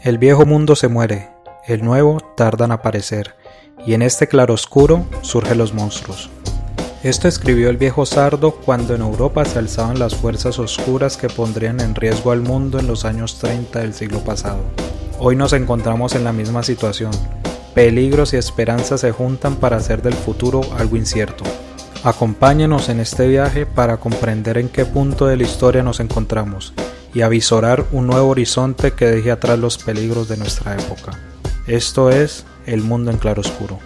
El viejo mundo se muere, el nuevo tarda en aparecer, y en este claroscuro surgen los monstruos. Esto escribió el viejo Sardo cuando en Europa se alzaban las fuerzas oscuras que pondrían en riesgo al mundo en los años 30 del siglo pasado. Hoy nos encontramos en la misma situación. Peligros y esperanzas se juntan para hacer del futuro algo incierto. Acompáñenos en este viaje para comprender en qué punto de la historia nos encontramos y avisorar un nuevo horizonte que deje atrás los peligros de nuestra época. Esto es El Mundo en Claroscuro.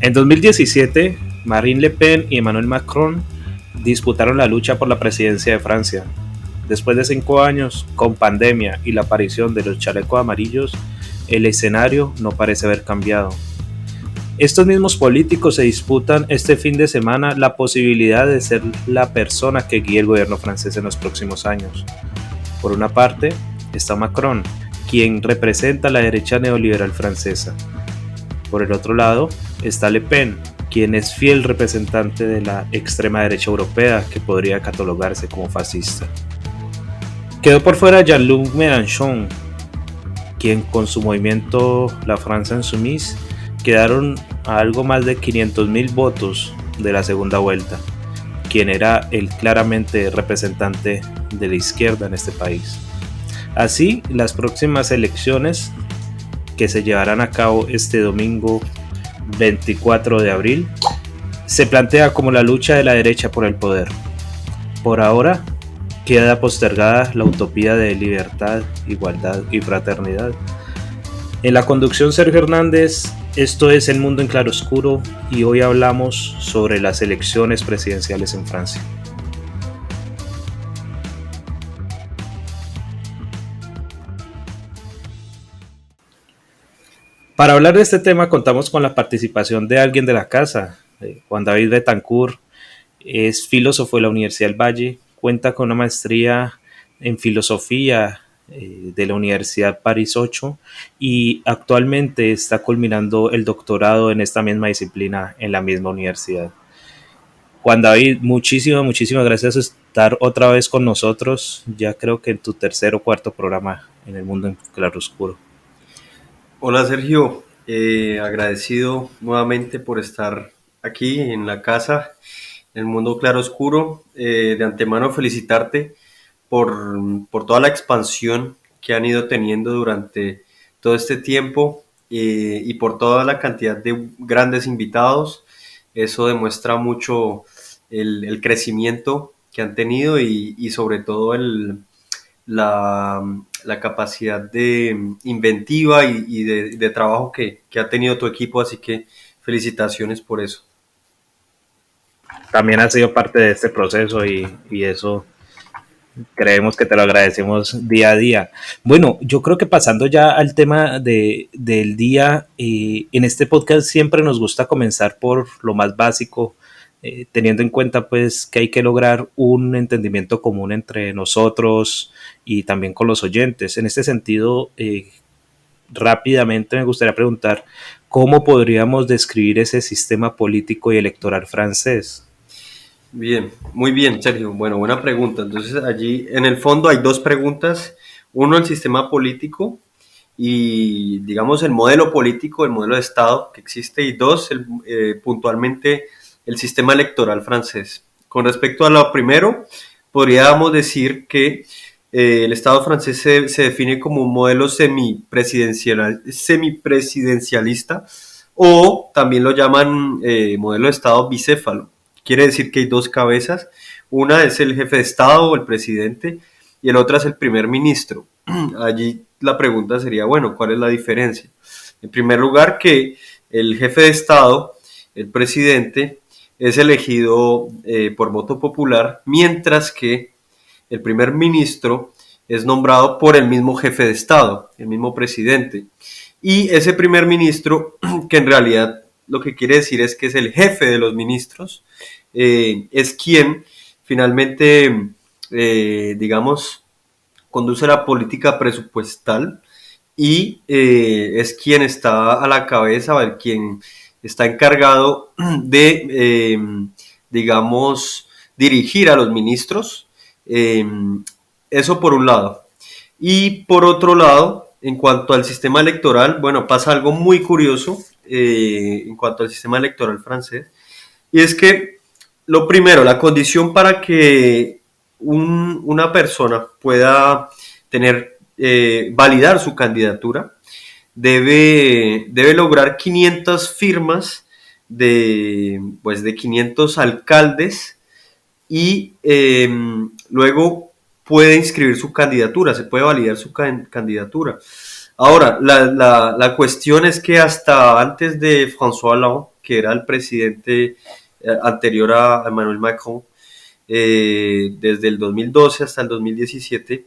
En 2017, Marine Le Pen y Emmanuel Macron disputaron la lucha por la presidencia de Francia. Después de 5 años, con pandemia y la aparición de los chalecos amarillos, el escenario no parece haber cambiado. Estos mismos políticos se disputan este fin de semana la posibilidad de ser la persona que guíe el gobierno francés en los próximos años. Por una parte, está Macron, quien representa la derecha neoliberal francesa. Por el otro lado, está Le Pen, quien es fiel representante de la extrema derecha europea que podría catalogarse como fascista. Quedó por fuera Jean-Luc Mélenchon, quien con su movimiento La France Insoumise quedaron a algo más de 500.000 votos de la segunda vuelta, quien era el claramente representante de la izquierda en este país. Así, las próximas elecciones que se llevarán a cabo este domingo 24 de abril se plantea como la lucha de la derecha por el poder. Por ahora, queda postergada la utopía de libertad, igualdad y fraternidad. En la conducción, Sergio Hernández. Esto es El Mundo en Claroscuro y hoy hablamos sobre las elecciones presidenciales en Francia. Para hablar de este tema contamos con la participación de alguien de la casa. Juan David Betancourt es filósofo de la Universidad del Valle, cuenta con una maestría en filosofía de la Universidad París 8 y actualmente está culminando el doctorado en esta misma disciplina en la misma universidad. Juan David, muchísimas gracias por estar otra vez con nosotros, ya creo que en tu tercer o cuarto programa en El Mundo en Claroscuro. Hola Sergio, agradecido nuevamente por estar aquí en la casa, en El Mundo Claroscuro. De antemano felicitarte por toda la expansión que han ido teniendo durante todo este tiempo y por toda la cantidad de grandes invitados. Eso demuestra mucho el crecimiento que han tenido y sobre todo la capacidad de inventiva y de trabajo que ha tenido tu equipo, así que felicitaciones por eso. También has sido parte de este proceso y eso creemos que te lo agradecemos día a día. Bueno, yo creo que pasando ya al tema del día, en este podcast siempre nos gusta comenzar por lo más básico, teniendo en cuenta pues que hay que lograr un entendimiento común entre nosotros y también con los oyentes. En este sentido, rápidamente me gustaría preguntar cómo podríamos describir ese sistema político y electoral francés. Bien, muy bien, Sergio. Bueno, buena pregunta. Entonces, allí en el fondo hay dos preguntas. Uno, el sistema político y, digamos, el modelo político, el modelo de Estado que existe. Y dos, puntualmente, el sistema electoral francés. Con respecto a lo primero, podríamos decir que el Estado francés se define como un modelo semipresidencialista o también lo llaman modelo de Estado bicéfalo. Quiere decir que hay dos cabezas, una es el jefe de Estado o el presidente y el otro es el primer ministro. Allí la pregunta sería, bueno, ¿cuál es la diferencia? En primer lugar, que el jefe de Estado, el presidente, es elegido por voto popular, mientras que el primer ministro es nombrado por el mismo jefe de Estado, el mismo presidente. Y ese primer ministro, que en realidad lo que quiere decir es que es el jefe de los ministros, es quien finalmente, digamos, conduce la política presupuestal y es quien está a la cabeza, o quien está encargado de, digamos, dirigir a los ministros. Eso por un lado. Y por otro lado, en cuanto al sistema electoral, bueno, pasa algo muy curioso en cuanto al sistema electoral francés, y es que lo primero, la condición para que una persona pueda tener, validar su candidatura, debe lograr 500 firmas de 500 alcaldes y luego puede inscribir su candidatura, se puede validar su candidatura. Ahora, la cuestión es que hasta antes de François Hollande, que era el presidente anterior a Emmanuel Macron, desde el 2012 hasta el 2017,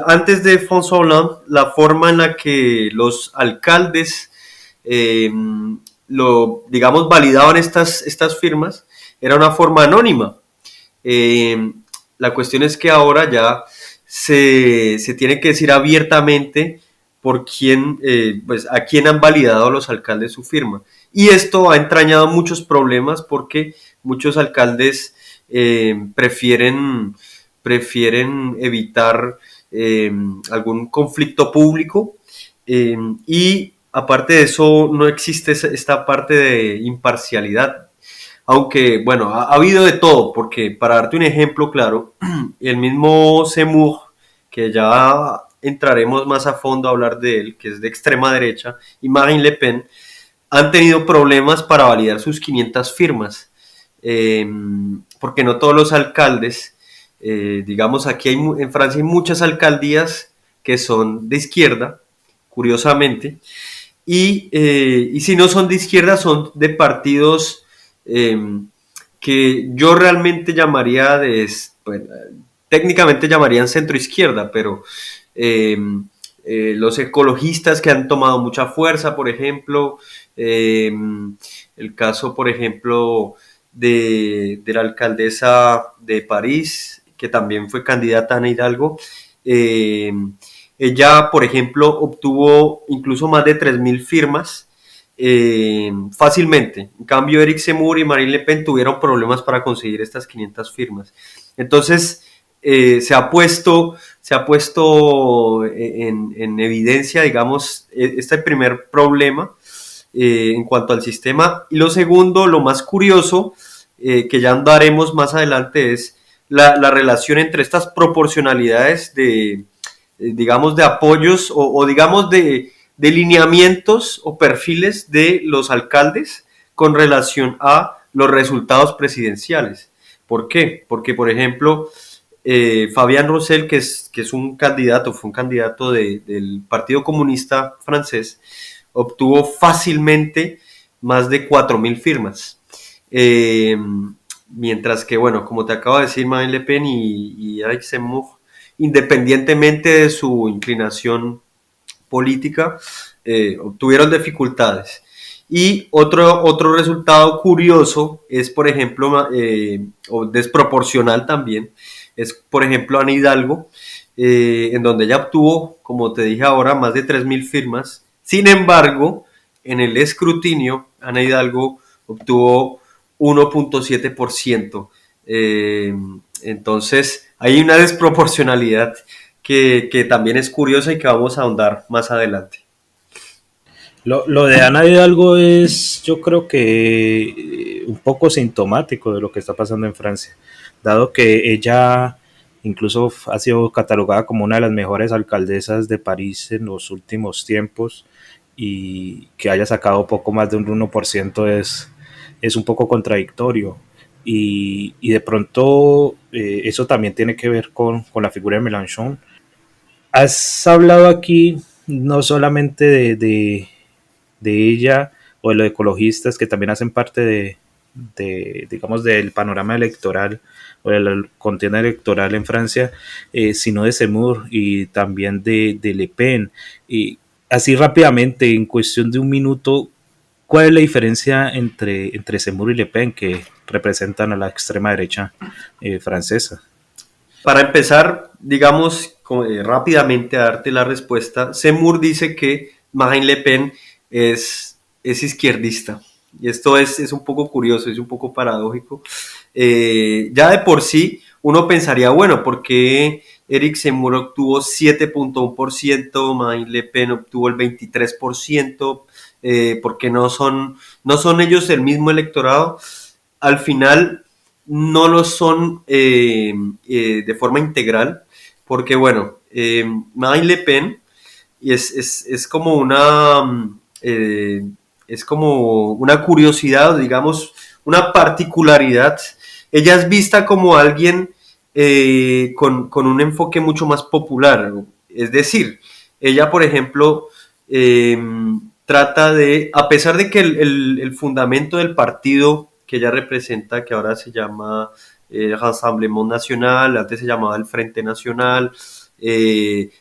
antes de François Hollande, la forma en la que los alcaldes, digamos, validaban estas firmas era una forma anónima. La cuestión es que ahora ya se tiene que decir abiertamente por quién, pues a quién han validado los alcaldes su firma. Y esto ha entrañado muchos problemas porque muchos alcaldes prefieren evitar algún conflicto público, y aparte de eso no existe esta parte de imparcialidad. Aunque, bueno, ha habido de todo, porque para darte un ejemplo claro, el mismo Zemmour, que ya entraremos más a fondo a hablar de él, que es de extrema derecha, y Marine Le Pen, han tenido problemas para validar sus 500 firmas, porque no todos los alcaldes, digamos, aquí en Francia hay muchas alcaldías que son de izquierda, curiosamente, y si no son de izquierda, son de partidos que yo realmente llamaría bueno, técnicamente llamarían centro izquierda, pero los ecologistas que han tomado mucha fuerza, por ejemplo, el caso, por ejemplo, de la alcaldesa de París, que también fue candidata a Ana Hidalgo. Ella, por ejemplo, obtuvo incluso más de 3,000 firmas fácilmente. En cambio, Eric Zemmour y Marine Le Pen tuvieron problemas para conseguir estas 500 firmas. Entonces, se ha puesto en evidencia, digamos, este primer problema en cuanto al sistema. Y lo segundo, lo más curioso, que ya andaremos más adelante, es la relación entre estas proporcionalidades digamos, de apoyos o digamos, de lineamientos o perfiles de los alcaldes con relación a los resultados presidenciales. ¿Por qué? Porque, por ejemplo, Fabien Roussel, que es fue un candidato del Partido Comunista francés, obtuvo fácilmente más de 4,000 firmas. Mientras que, bueno, como te acabo de decir, Marine Le Pen y Eric Zemmour, independientemente de su inclinación política, obtuvieron dificultades. Y otro resultado curioso es, por ejemplo, o desproporcional también, es, por ejemplo, Ana Hidalgo, en donde ella obtuvo, como te dije ahora, más de 3,000 firmas. Sin embargo, en el escrutinio, Ana Hidalgo obtuvo 1,7%. Entonces, hay una desproporcionalidad que también es curiosa y que vamos a ahondar más adelante. Lo de Ana Hidalgo es, yo creo que un poco sintomático de lo que está pasando en Francia, dado que ella incluso ha sido catalogada como una de las mejores alcaldesas de París en los últimos tiempos, y que haya sacado poco más de un 1% es un poco contradictorio. Y de pronto eso también tiene que ver con la figura de Mélenchon. Has hablado aquí no solamente de ella o de los ecologistas que también hacen parte digamos, del panorama electoral o de la contienda electoral en Francia, sino de Zemmour y también de Le Pen. Y así rápidamente, en cuestión de un minuto, ¿cuál es la diferencia entre Zemmour y Le Pen, que representan a la extrema derecha francesa? Para empezar, digamos rápidamente a darte la respuesta. Zemmour dice que Marine Le Pen es izquierdista. Y esto es un poco curioso, es un poco paradójico. Ya de por sí, uno pensaría, bueno, ¿por qué Eric Zemmour obtuvo 7.1%, Marine Le Pen obtuvo el 23%? Porque no son ellos el mismo electorado. Al final, no lo son de forma integral, porque bueno, Marine Le Pen es como es como una curiosidad, digamos, una particularidad. Ella es vista como alguien con un enfoque mucho más popular. Es decir, ella, por ejemplo, eh, trata de, a pesar de que el fundamento del partido que ella representa, que ahora se llama Rassemblement National, antes se llamaba el Frente Nacional,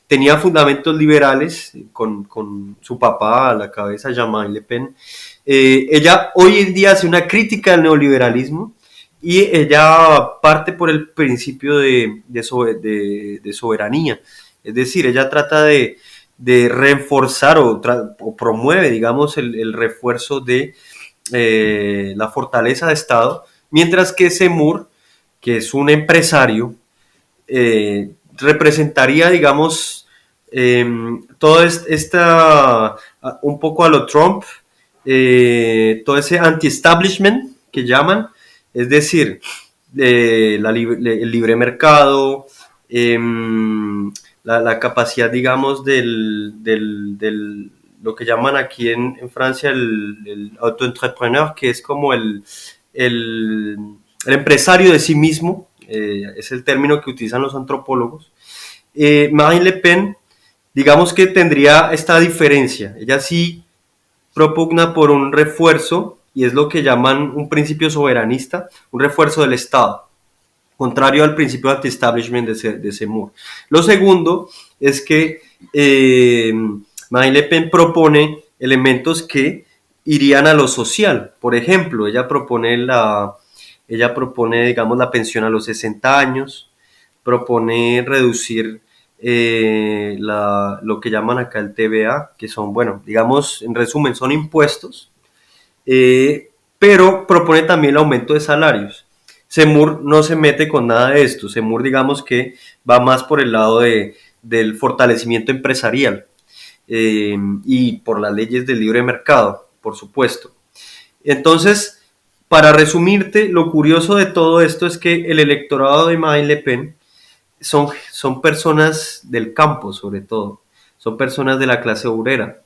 tenía fundamentos liberales con su papá a la cabeza, Jean-Marie Le Pen. Ella hoy en día hace una crítica al neoliberalismo y ella parte por el principio de soberanía. Es decir, ella trata de reforzar o promueve, digamos, el refuerzo de la fortaleza de Estado, mientras que Zemmour, que es un empresario, representaría, digamos, toda esta, un poco a lo Trump, todo ese anti-establishment que llaman, es decir, el libre mercado, la capacidad, digamos, lo que llaman aquí en Francia el auto-entrepreneur, que es como el empresario de sí mismo, es el término que utilizan los antropólogos. Marine Le Pen, digamos que tendría esta diferencia. Ella sí propugna por un refuerzo, y es lo que llaman un principio soberanista, un refuerzo del Estado, contrario al principio anti-establishment de Zemmour. Lo segundo es que Marine Le Pen propone elementos que irían a lo social. Por ejemplo, ella propone, digamos, la pensión a los 60 años, propone reducir lo que llaman acá el TVA, que son, bueno, digamos, en resumen, son impuestos, pero propone también el aumento de salarios. Zemmour no se mete con nada de esto. Zemmour, digamos que va más por el lado del fortalecimiento empresarial y por las leyes del libre mercado, por supuesto. Entonces, para resumirte, lo curioso de todo esto es que el electorado de Marine Le Pen son personas del campo, sobre todo. Son personas de la clase obrera.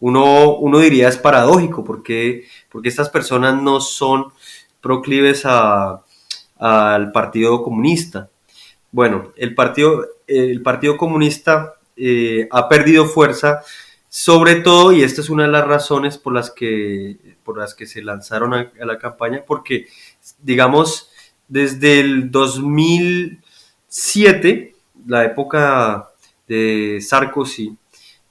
Uno diría es paradójico porque estas personas no son proclives al Partido Comunista. Bueno, el partido Comunista ha perdido fuerza, sobre todo, y esta es una de las razones por las que se lanzaron a la campaña, porque, digamos, desde el 2007, la época de Sarkozy,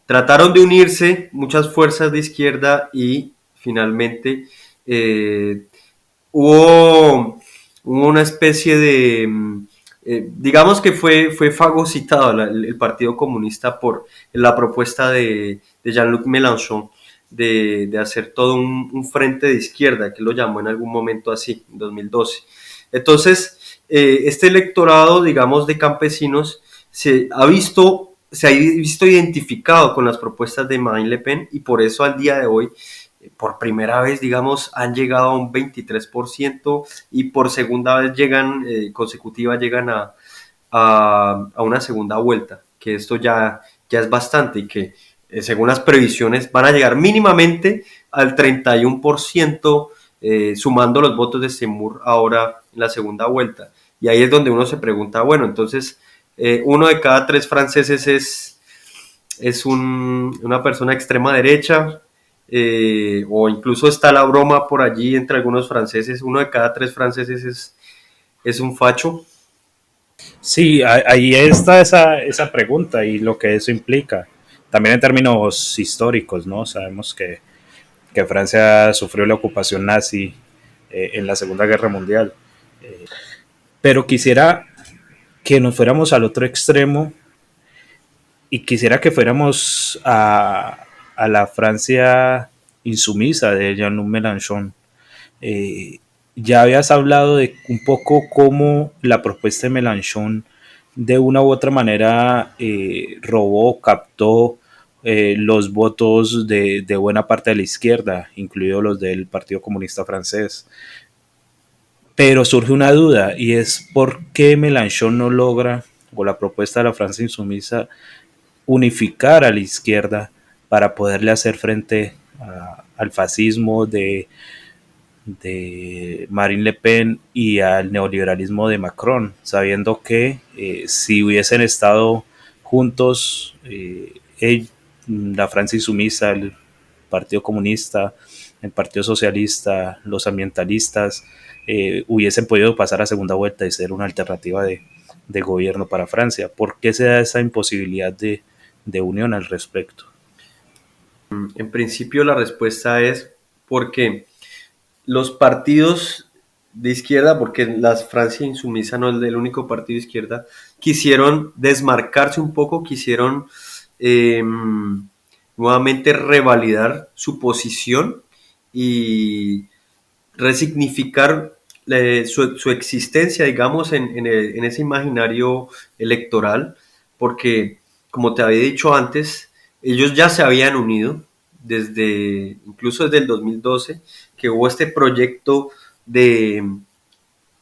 trataron de unirse muchas fuerzas de izquierda y finalmente hubo una especie de, digamos que fue fagocitado el Partido Comunista por la propuesta de Jean-Luc Mélenchon de hacer todo un frente de izquierda, que lo llamó en algún momento así, en 2012. Entonces, este electorado, digamos, de campesinos se ha visto identificado con las propuestas de Marine Le Pen y por eso al día de hoy, por primera vez, digamos, han llegado a un 23% y por segunda vez consecutiva llegan a una segunda vuelta, que esto ya es bastante y que según las previsiones van a llegar mínimamente al 31%, sumando los votos de Zemmour ahora en la segunda vuelta. Y ahí es donde uno se pregunta, bueno, entonces uno de cada 3 franceses es una persona de extrema derecha, o incluso está la broma por allí entre algunos franceses, uno de cada 3 franceses es un facho. Sí, ahí está esa pregunta y lo que eso implica. También en términos históricos, ¿no? Sabemos que Francia sufrió la ocupación nazi en la Segunda Guerra Mundial. Pero quisiera que nos fuéramos al otro extremo y quisiera que fuéramos a la Francia insumisa de Jean-Luc Mélenchon. Eh, ya habías hablado de un poco cómo la propuesta de Mélenchon de una u otra manera robó, captó los votos de buena parte de la izquierda, incluidos los del Partido Comunista Francés. Pero surge una duda y es por qué Mélenchon no logra, o la propuesta de la Francia insumisa, unificar a la izquierda para poderle hacer frente al fascismo de Marine Le Pen y al neoliberalismo de Macron, sabiendo que si hubiesen estado juntos, la Francia insumisa, el Partido Comunista, el Partido Socialista, los ambientalistas, hubiesen podido pasar a segunda vuelta y ser una alternativa de gobierno para Francia. ¿Por qué se da esa imposibilidad de unión al respecto? En principio la respuesta es porque los partidos de izquierda, porque la Francia insumisa no es el único partido de izquierda, quisieron desmarcarse un poco, quisieron nuevamente revalidar su posición y resignificar su existencia, digamos, en ese imaginario electoral, porque, como te había dicho antes, ellos ya se habían unido incluso desde el 2012, que hubo este proyecto de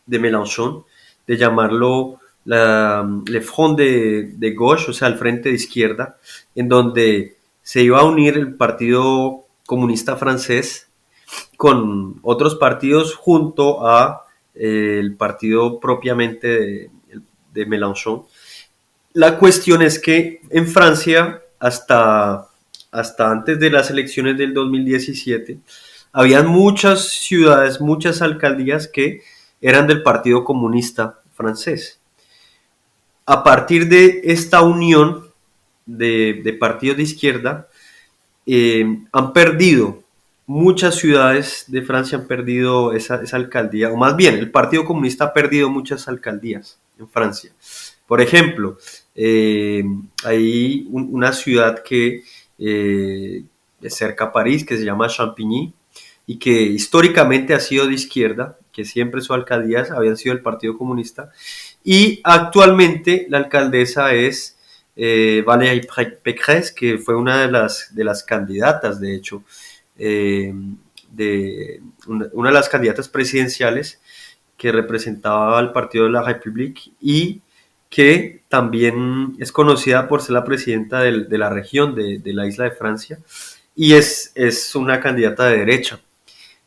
Mélenchon, de llamarlo Le Front de Gauche, o sea, el frente de izquierda, en donde se iba a unir el Partido Comunista Francés con otros partidos junto a el partido propiamente de Mélenchon. La cuestión es que en Francia, hasta antes de las elecciones del 2017, habían muchas ciudades, muchas alcaldías que eran del Partido Comunista Francés. A partir de esta unión de partidos de izquierda, han perdido, muchas ciudades de Francia han perdido esa alcaldía, o más bien, el Partido Comunista ha perdido muchas alcaldías en Francia. Por ejemplo, hay una ciudad que es cerca a París, que se llama Champigny, y que históricamente ha sido de izquierda, que siempre sus alcaldías habían sido del Partido Comunista, y actualmente la alcaldesa es Valérie Pécresse, que fue una de las candidatas, de hecho, una de las candidatas presidenciales que representaba al Partido de la République y que también es conocida por ser la presidenta de la región de la isla de Francia y es una candidata de derecha.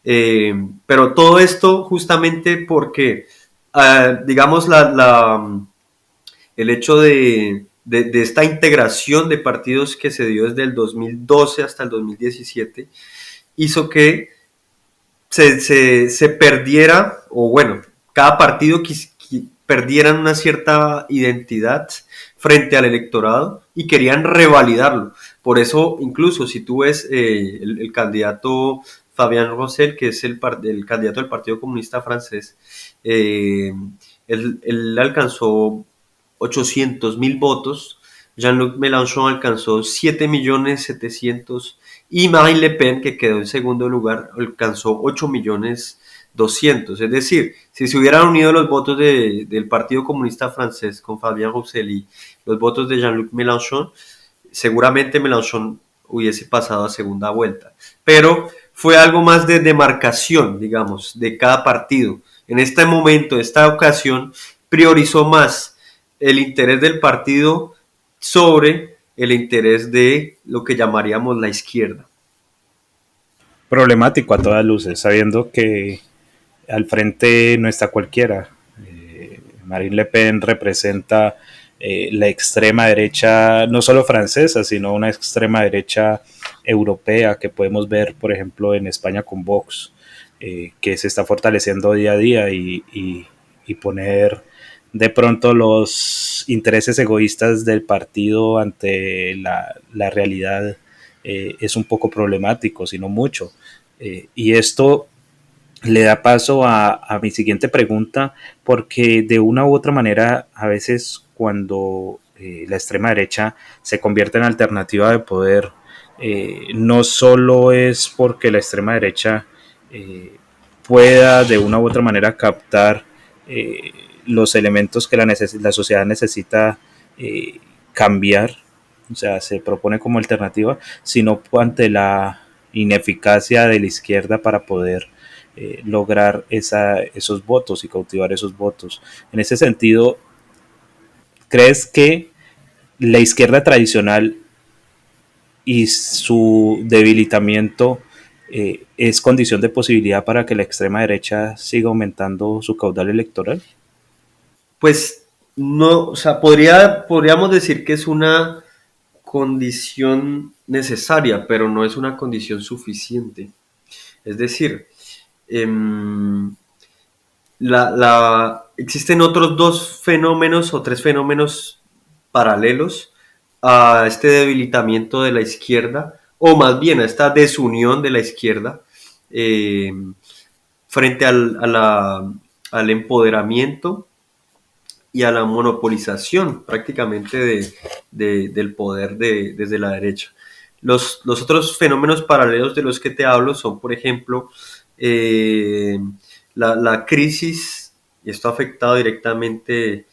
Pero todo esto justamente porque, digamos, el hecho de esta integración de partidos que se dio desde el 2012 hasta el 2017 hizo que se perdiera, o bueno, cada partido perdieran una cierta identidad frente al electorado y querían revalidarlo. Por eso, incluso si tú ves el candidato Fabien Roussel, que es el candidato del Partido Comunista Francés, él alcanzó 800,000 votos, Jean-Luc Mélenchon alcanzó 7.700.000 y Marine Le Pen, que quedó en segundo lugar, alcanzó 8.200.000. Es decir, si se hubieran unido los votos del Partido Comunista Francés con Fabien Roussel y los votos de Jean-Luc Mélenchon, seguramente Mélenchon hubiese pasado a segunda vuelta. Pero fue algo más de demarcación, digamos, de cada partido. En este momento, esta ocasión, priorizó más el interés del partido sobre el interés de lo que llamaríamos la izquierda. Problemático a todas luces, sabiendo que al frente no está cualquiera. Marine Le Pen representa la extrema derecha, no solo francesa, sino una extrema derecha europea que podemos ver, por ejemplo, en España con Vox, que se está fortaleciendo día a día y poner de pronto los intereses egoístas del partido ante la realidad es un poco problemático, sino mucho. Y esto le da paso a mi siguiente pregunta, porque de una u otra manera, a veces cuando la extrema derecha se convierte en alternativa de poder, no solo es porque la extrema derecha pueda de una u otra manera captar los elementos que la sociedad necesita cambiar, o sea, se propone como alternativa, sino ante la ineficacia de la izquierda para poder lograr esos votos y cautivar esos votos. En ese sentido, ¿crees que la izquierda tradicional y su debilitamiento es condición de posibilidad para que la extrema derecha siga aumentando su caudal electoral? Pues no, o sea, podríamos decir que es una condición necesaria, pero no es una condición suficiente. Es decir, em, existen otros dos fenómenos o tres fenómenos paralelos a este debilitamiento de la izquierda, o más bien a esta desunión de la izquierda frente al empoderamiento y a la monopolización prácticamente del poder desde la derecha. Los otros fenómenos paralelos de los que te hablo son, por ejemplo, la crisis, y esto ha afectado directamente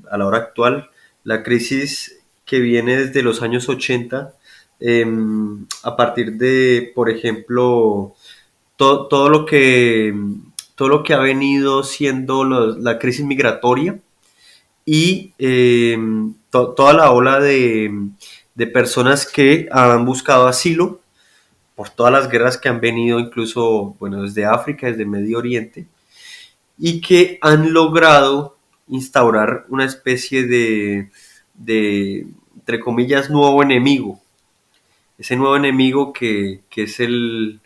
a la hora actual, la crisis que viene desde los años 80, a partir de, por ejemplo, todo lo que ha venido siendo la crisis migratoria y toda la ola de personas que han buscado asilo por todas las guerras que han venido, incluso, bueno, desde África, desde Medio Oriente, y que han logrado instaurar una especie entre comillas, nuevo enemigo. Ese nuevo enemigo que es el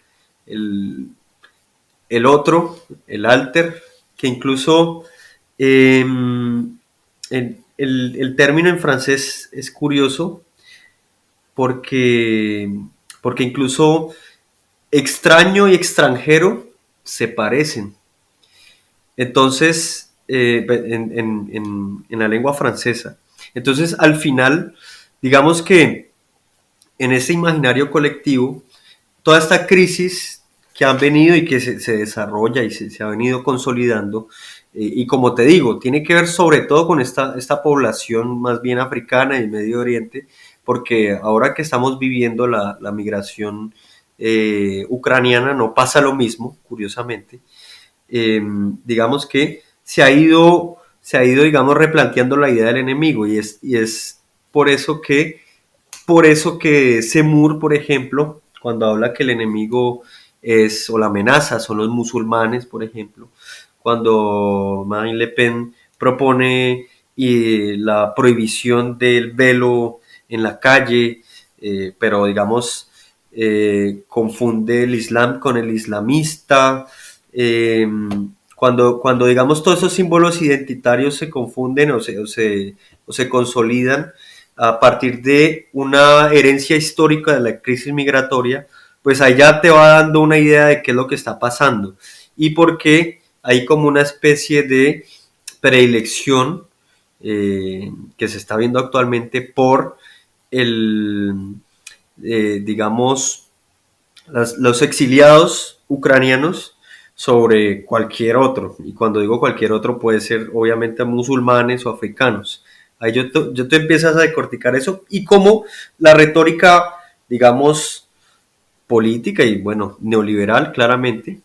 otro, el alter, que incluso el término en francés es curioso porque incluso extraño y extranjero se parecen. Entonces, en la lengua francesa. Entonces, al final, digamos que en ese imaginario colectivo, toda esta crisis que han venido y que se desarrolla y se ha venido consolidando, y como te digo, tiene que ver sobre todo con esta población más bien africana y Medio Oriente, porque ahora que estamos viviendo la migración ucraniana no pasa lo mismo, curiosamente. Digamos que se ha ido, digamos, replanteando la idea del enemigo, y es por eso que Semur, por ejemplo, cuando habla que el enemigo o la amenaza son los musulmanes, por ejemplo, cuando Marine Le Pen propone la prohibición del velo en la calle, pero digamos, confunde el Islam con el islamista, cuando digamos todos esos símbolos identitarios se confunden o se consolidan a partir de una herencia histórica de la crisis migratoria, pues ahí ya te va dando una idea de qué es lo que está pasando y por qué hay como una especie de predilección que se está viendo actualmente por digamos, los exiliados ucranianos sobre cualquier otro. Y cuando digo cualquier otro puede ser obviamente musulmanes o africanos. Ahí yo te empiezas a decorticar eso y cómo la retórica, digamos, política y bueno, neoliberal claramente,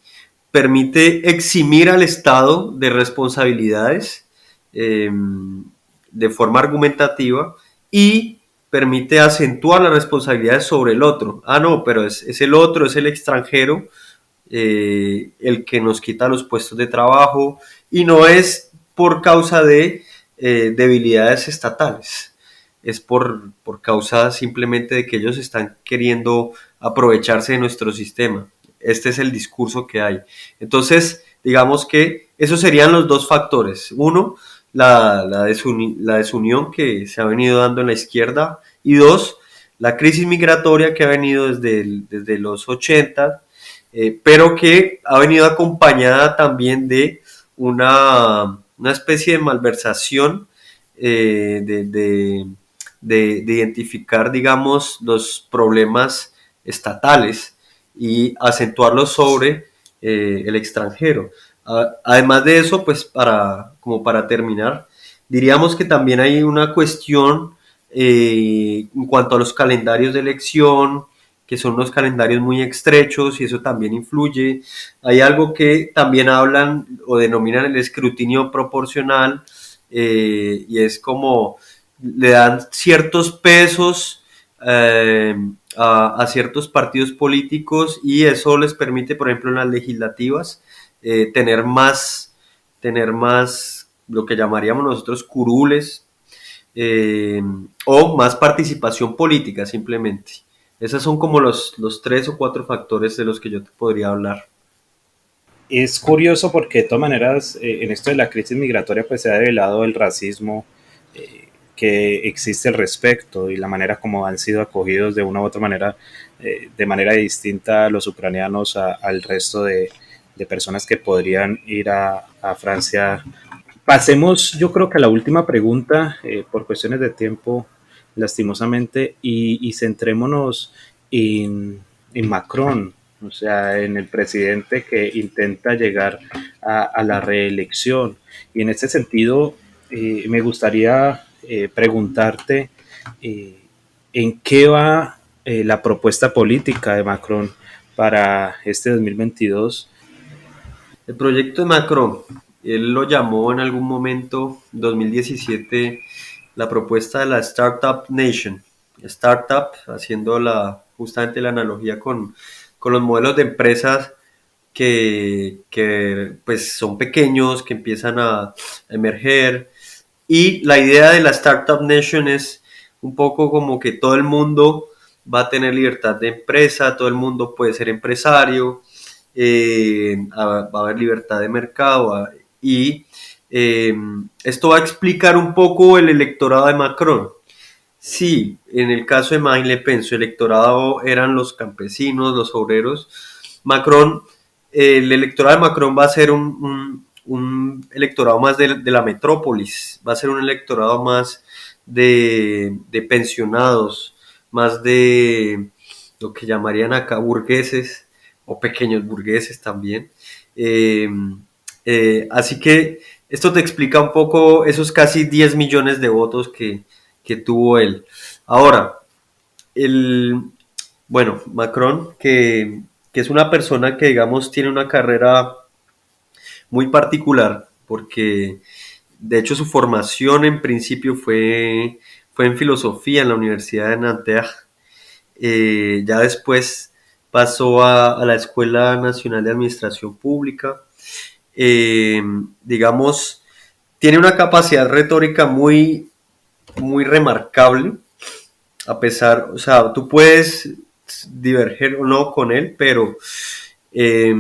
permite eximir al Estado de responsabilidades de forma argumentativa y permite acentuar las responsabilidades sobre el otro. Ah, no, pero es el otro, es el extranjero, el que nos quita los puestos de trabajo y no es por causa de debilidades estatales, es por causa simplemente de que ellos están queriendo aprovecharse de nuestro sistema. Este es el discurso que hay. Entonces, digamos que esos serían los dos factores. Uno, la desunión que se ha venido dando en la izquierda y dos, la crisis migratoria que ha venido desde los 80, pero que ha venido acompañada también de una especie de malversación de identificar, digamos, los problemas estatales y acentuarlos sobre el extranjero. Además de eso, pues como para terminar, diríamos que también hay una cuestión en cuanto a los calendarios de elección, que son unos calendarios muy estrechos y eso también influye. Hay algo que también hablan o denominan el escrutinio proporcional, y es como le dan ciertos pesos a ciertos partidos políticos y eso les permite, por ejemplo, en las legislativas, tener más lo que llamaríamos nosotros curules, eh, o más participación política simplemente. Esos son como los 3 o 4 factores de los que yo te podría hablar. Es curioso porque de todas maneras en esto de la crisis migratoria pues se ha develado el racismo que existe al respecto y la manera como han sido acogidos de una u otra manera, de manera distinta los ucranianos al resto de personas que podrían ir a Francia. Pasemos, yo creo que a la última pregunta, por cuestiones de tiempo, lastimosamente, y centrémonos en Macron, o sea, en el presidente que intenta llegar a la reelección. Y en este sentido, me gustaría preguntarte en qué va la propuesta política de Macron para este 2022. El proyecto de Macron, él lo llamó en algún momento, 2017, la propuesta de la Startup Nation. Startup, haciendo justamente la analogía con los modelos de empresas que pues son pequeños, que empiezan a emerger. Y la idea de la Startup Nation es un poco como que todo el mundo va a tener libertad de empresa, todo el mundo puede ser empresario, va a haber libertad de mercado, y esto va a explicar un poco el electorado de Macron. Sí, en el caso de Marine Le Pen, su electorado eran los campesinos, los obreros. Macron, el electorado de Macron va a ser un electorado más de la metrópolis, va a ser un electorado más de pensionados, más de lo que llamarían acá burgueses o pequeños burgueses también. Eh, Así que esto te explica un poco esos casi 10 millones de votos que tuvo él. Ahora, bueno, Macron, que es una persona que, digamos, tiene una carrera muy particular, porque de hecho su formación en principio fue en filosofía en la Universidad de Nanterre. Ya después pasó a la Escuela Nacional de Administración Pública. Digamos, tiene una capacidad retórica muy remarcable, a pesar, o sea, tú puedes diverger o no con él, pero eh,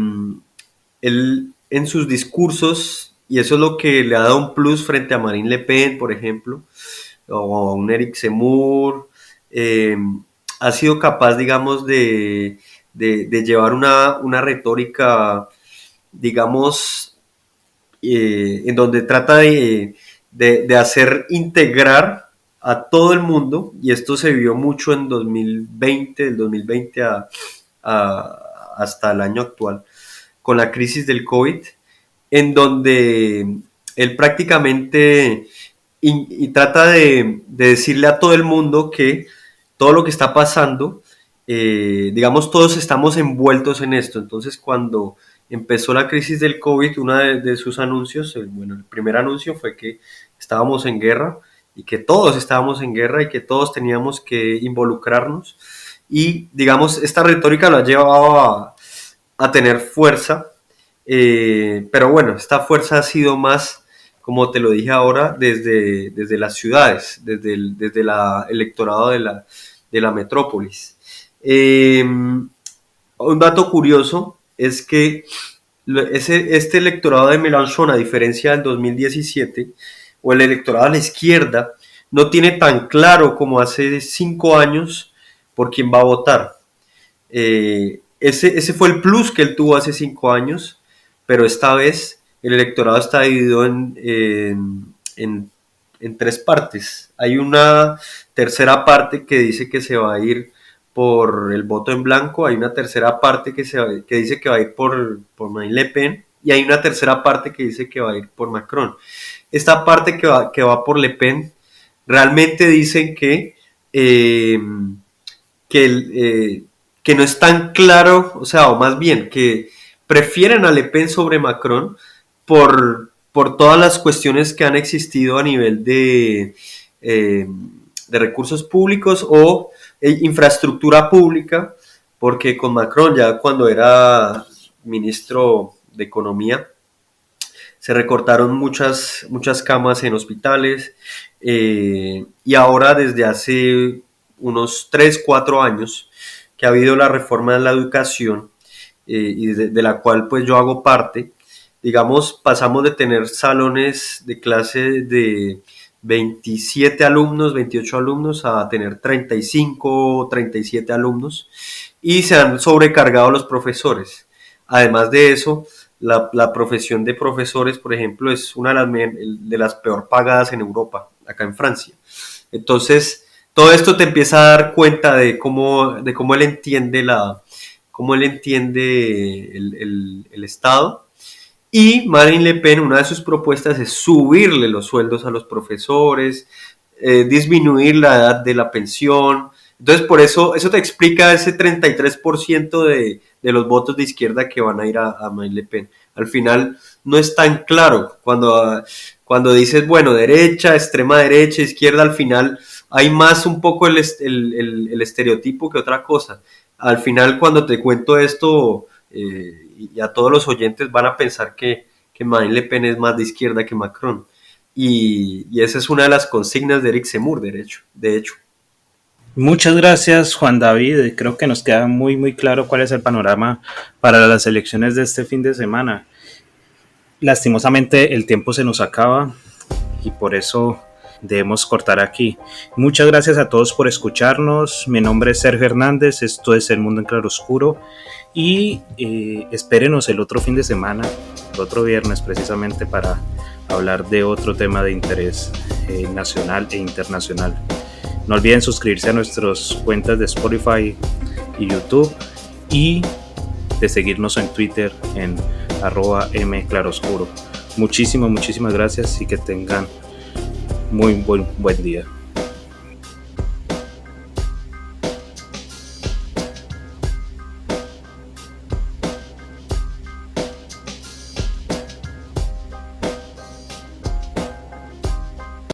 él en sus discursos, y eso es lo que le ha dado un plus frente a Marine Le Pen, por ejemplo, o a un Eric Zemmour, ha sido capaz, digamos, de llevar una retórica, digamos, en donde trata de hacer integrar a todo el mundo, y esto se vio mucho en 2020, del 2020 hasta el año actual, con la crisis del COVID, en donde él prácticamente y trata de decirle a todo el mundo que todo lo que está pasando, digamos, todos estamos envueltos en esto. Entonces, cuando empezó la crisis del COVID, uno de sus anuncios, bueno, el primer anuncio fue que estábamos en guerra y que todos estábamos en guerra y que todos teníamos que involucrarnos. Y, digamos, esta retórica lo ha llevado a tener fuerza, pero bueno, esta fuerza ha sido más, como te lo dije ahora, desde las ciudades, desde el electorado de la metrópolis. Un dato curioso es que este electorado de Mélenchon, a diferencia del 2017, o el electorado a la izquierda, no tiene tan claro como hace 5 años por quién va a votar. Ese fue el plus que él tuvo hace 5 años, pero esta vez el electorado está dividido en en tres partes. Hay una tercera parte que dice que se va a ir por el voto en blanco, hay una tercera parte que dice que va a ir por Marine Le Pen, y hay una tercera parte que dice que va a ir por Macron. Esta parte que va por Le Pen, realmente dicen eh, que no es tan claro, o sea, o más bien que prefieren a Le Pen sobre Macron por todas las cuestiones que han existido a nivel de recursos públicos o infraestructura pública, porque con Macron, ya cuando era ministro de Economía, se recortaron muchas camas en hospitales, y ahora desde hace unos 3, 4 años que ha habido la reforma de la educación, y de la cual pues yo hago parte, digamos, pasamos de tener salones de clase de 27 alumnos, 28 alumnos, a tener 35, 37 alumnos, y se han sobrecargado los profesores. Además de eso, la profesión de profesores, por ejemplo, es una de las peor pagadas en Europa, acá en Francia. Entonces, todo esto te empieza a dar cuenta de cómo él entiende el Estado. Y Marine Le Pen, una de sus propuestas es subirle los sueldos a los profesores, disminuir la edad de la pensión. Entonces, por eso te explica ese 33% de los votos de izquierda que van a ir a Marine Le Pen. Al final no es tan claro. Cuando dices, bueno, derecha, extrema derecha, izquierda, al final hay más un poco el estereotipo que otra cosa. Al final, cuando te cuento esto, y a todos los oyentes van a pensar que Marine Le Pen es más de izquierda que Macron. Y esa es una de las consignas de Eric Zemmour, de hecho. Muchas gracias, Juan David. Creo que nos queda muy, muy claro cuál es el panorama para las elecciones de este fin de semana. Lastimosamente, el tiempo se nos acaba y por eso debemos cortar aquí. Muchas gracias a todos por escucharnos. Mi nombre es Sergio Hernández. Esto es El Mundo en Claroscuro. Y espérenos el otro fin de semana, el otro viernes, precisamente para hablar de otro tema de interés nacional e internacional. No olviden suscribirse a nuestras cuentas de Spotify y YouTube, y de seguirnos en Twitter en @mclaroscuro. Muchísimas gracias y que tengan muy buen día.